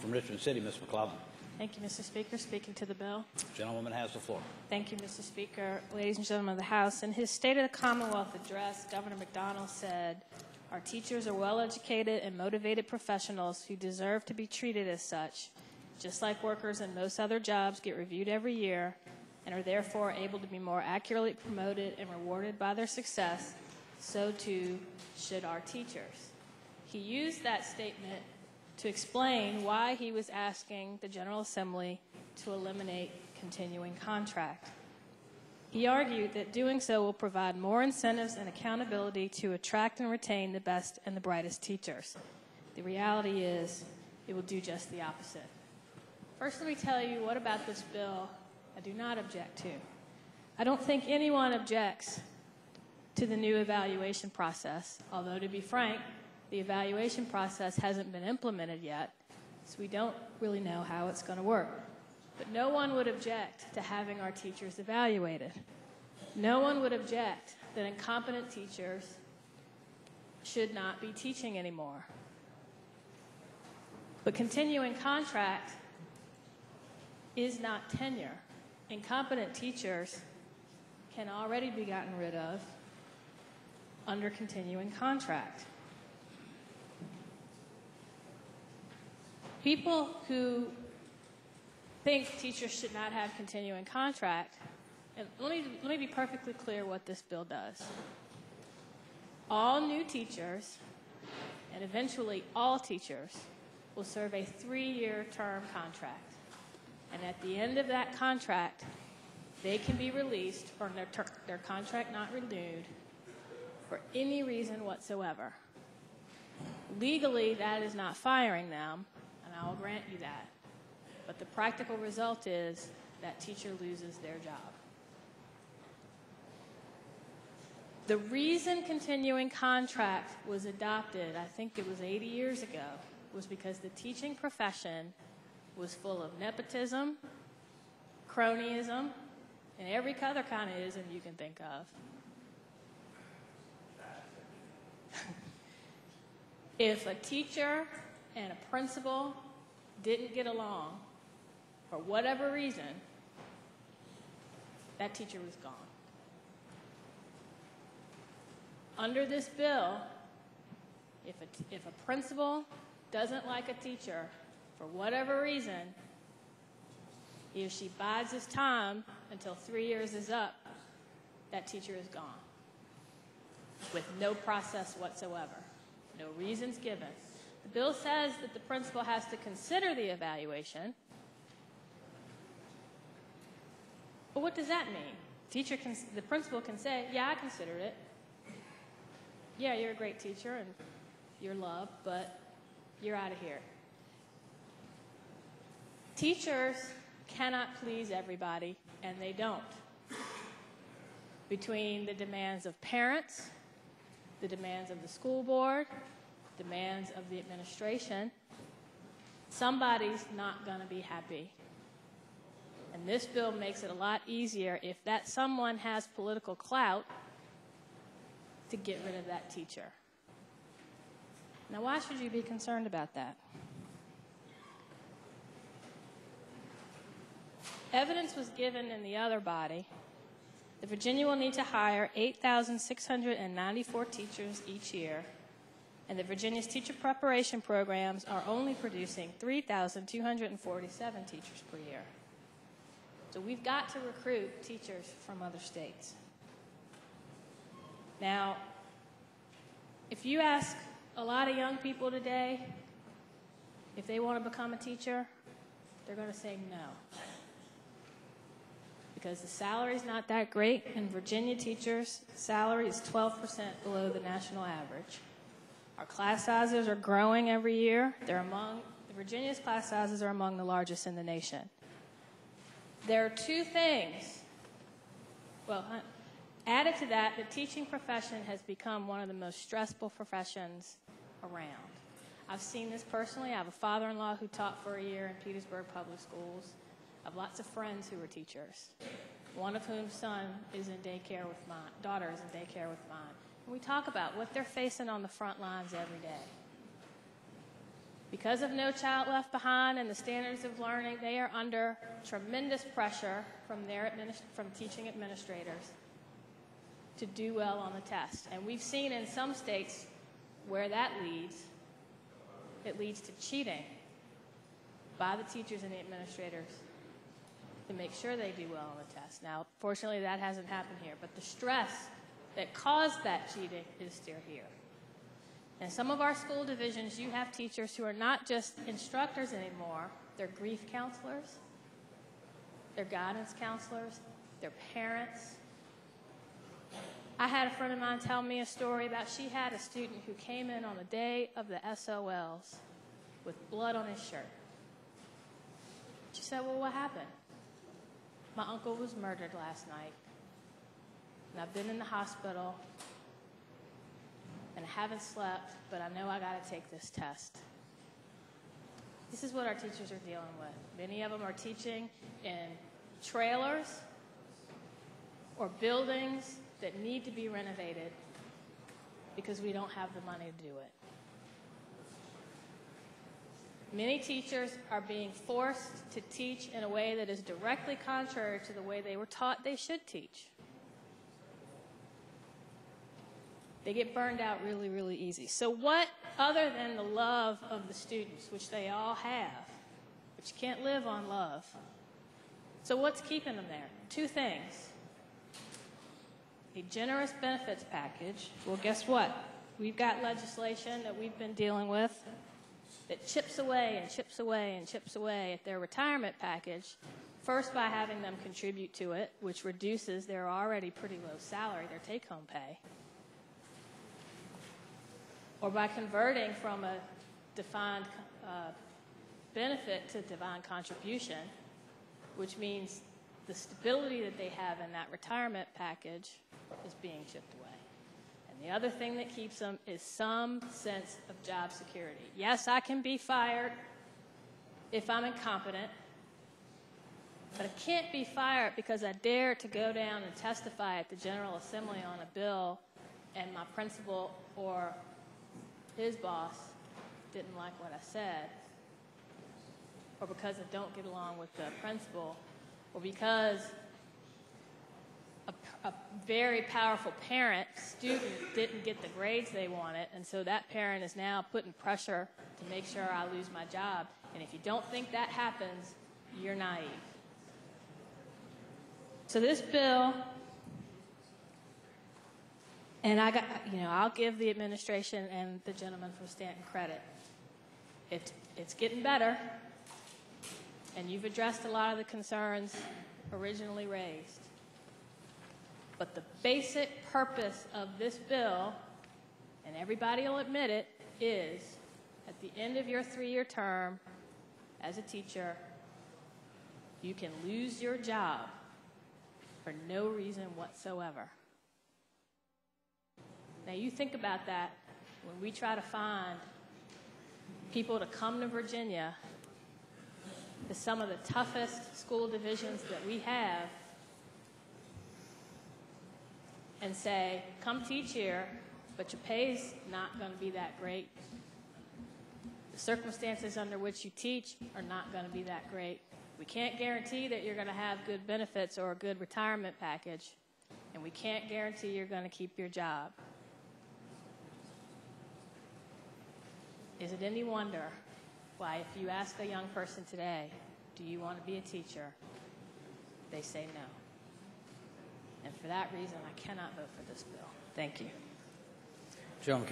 From Richmond City, Ms. McClellan. Thank you, Mr. Speaker. Speaking to the bill. The gentlewoman has the floor. Thank you, Mr. Speaker. Ladies and gentlemen of the House, in his State of the Commonwealth address, Governor McDonnell said, "Our teachers are well-educated and motivated professionals who deserve to be treated as such, just like workers in most other jobs get reviewed every year and are therefore able to be more accurately promoted and rewarded by their success, so too should our teachers." He used that statement to explain why he was asking the General Assembly to eliminate continuing contract. He argued that doing so will provide more incentives and accountability to attract and retain the best and the brightest teachers. The reality is it will do just the opposite. First, let me tell you what about this bill I do not object to. I don't think anyone objects to the new evaluation process, although to be frank, the evaluation process hasn't been implemented yet, so we don't really know how it's going to work. But no one would object to having our teachers evaluated. No one would object that incompetent teachers should not be teaching anymore. But continuing contract is not tenure. Incompetent teachers can already be gotten rid of under continuing contract. People who think teachers should not have continuing contract, and let me be perfectly clear what this bill does. All new teachers, and eventually all teachers, will serve a 3-year term contract. And at the end of that contract, they can be released or their contract not renewed for any reason whatsoever. Legally, that is not firing them, and I will grant you that. But the practical result is that teacher loses their job. The reason continuing contract was adopted, I think it was 80 years ago, was because the teaching profession was full of nepotism, cronyism, and every other kind of ism you can think of. If a teacher and a principal didn't get along, for whatever reason, that teacher was gone. Under this bill, if a principal doesn't like a teacher for whatever reason, he or she bides his time until 3 years is up, that teacher is gone with no process whatsoever, no reasons given. The bill says that the principal has to consider the evaluation. But what does that mean? The principal can say, yeah, I considered it. Yeah, you're a great teacher and you're loved, but you're out of here. Teachers cannot please everybody, and they don't. Between the demands of parents, the demands of the school board, demands of the administration, somebody's not going to be happy. And this bill makes it a lot easier if that someone has political clout to get rid of that teacher. Now, why should you be concerned about that? Evidence was given in the other body that Virginia will need to hire 8,694 teachers each year, and that Virginia's teacher preparation programs are only producing 3,247 teachers per year. So we've got to recruit teachers from other states. Now, if you ask a lot of young people today if they want to become a teacher, they're going to say no. Because the salary's not that great, and Virginia teachers' salary is 12% below the national average. Our class sizes are growing every year. Virginia's class sizes are among the largest in the nation. There are two things. Well, added to that, the teaching profession has become one of the most stressful professions around. I've seen this personally. I have a father-in-law who taught for a year in Petersburg Public Schools. I have lots of friends who are teachers, one of whom's son is in daycare with mine, daughter is in daycare with mine. And we talk about what they're facing on the front lines every day. Because of No Child Left Behind and the standards of learning, they are under tremendous pressure from teaching administrators to do well on the test. And we've seen in some states where that leads, it leads to cheating by the teachers and the administrators to make sure they do well on the test. Now, fortunately, that hasn't happened here, but the stress that caused that cheating is still here. In some of our school divisions, you have teachers who are not just instructors anymore, they're grief counselors, they're guidance counselors, they're parents. I had a friend of mine tell me a story about she had a student who came in on the day of the SOLs with blood on his shirt. She said, well, what happened? My uncle was murdered last night, and I've been in the hospital, and I haven't slept, but I know I got to take this test. This is what our teachers are dealing with. Many of them are teaching in trailers or buildings that need to be renovated because we don't have the money to do it. Many teachers are being forced to teach in a way that is directly contrary to the way they were taught they should teach. They get burned out really, really easy. So what, other than the love of the students, which they all have, but you can't live on love. So what's keeping them there? Two things. A generous benefits package. Well, guess what? We've got legislation that we've been dealing with that chips away and chips away and chips away at their retirement package, first by having them contribute to it, which reduces their already pretty low salary, their take-home pay, or by converting from a defined benefit to defined contribution, which means the stability that they have in that retirement package is being chipped away. And the other thing that keeps them is some sense of job security. Yes, I can be fired if I'm incompetent, but I can't be fired because I dare to go down and testify at the General Assembly on a bill and my principal or his boss didn't like what I said, or because I don't get along with the principal, or because a very powerful student didn't get the grades they wanted, and so that parent is now putting pressure to make sure I lose my job. And if you don't think that happens, you're naive. So this bill, and I'll give the administration and the gentleman from Stanton credit. It's getting better, and you've addressed a lot of the concerns originally raised. But the basic purpose of this bill, and everybody will admit it, is at the end of your 3-year term as a teacher, you can lose your job for no reason whatsoever. Now you think about that when we try to find people to come to Virginia, to some of the toughest school divisions that we have, and say, come teach here, but your pay's not going to be that great. The circumstances under which you teach are not going to be that great. We can't guarantee that you're going to have good benefits or a good retirement package, and we can't guarantee you're going to keep your job. Is it any wonder why if you ask a young person today, do you want to be a teacher, they say no. And for that reason, I cannot vote for this bill. Thank you. Gentleman,